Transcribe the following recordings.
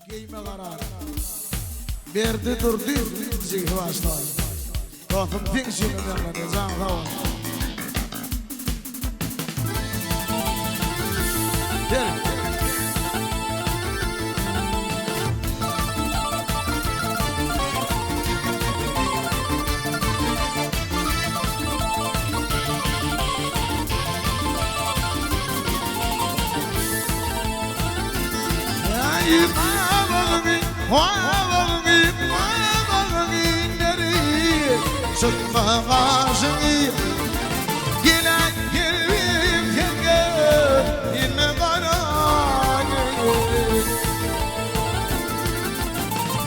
Giyme karar. Berdi durdu, zihni başlar. Dostum pek şeylerden ne zaman var. Gel. Sıkma başını gelen gelip gel yine kara gel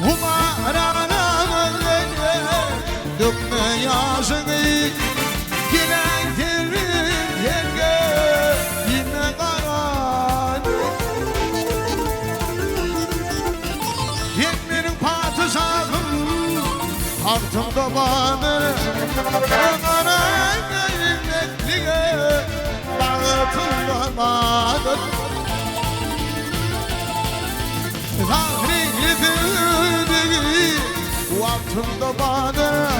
umarana gel dökme yaşını gelen gelip gel yine kara yenmenin padişahım altımda bağdır Ömer'e gayrimekliğe bağıtımda bağdır Zahri yedirdiği altımda bağdır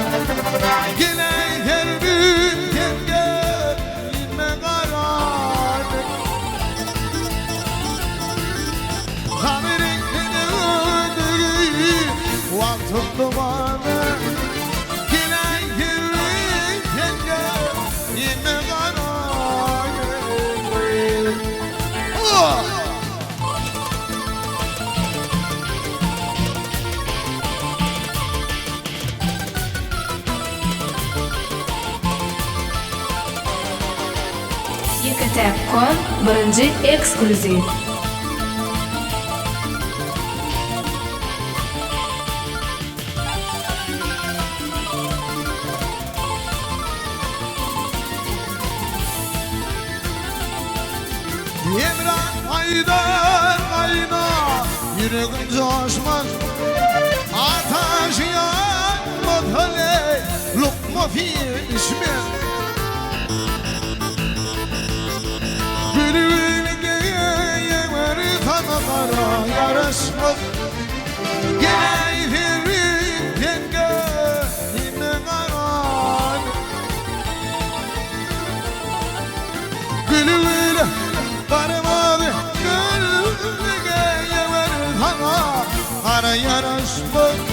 Yine gelbin gel inme karardır Zahri yedirdiği altımda bağdır Yekatepkon birinci ekskluziv. Emrah ayna yüreğim coşmaz Ateş yanmadı lokma fişme Gülüğüne yeğmeri tanılara yarışmaz Geleylerin yenge yine karan Gülüğüne varmadı gülüğüne yeğmeri tanılara yarışmaz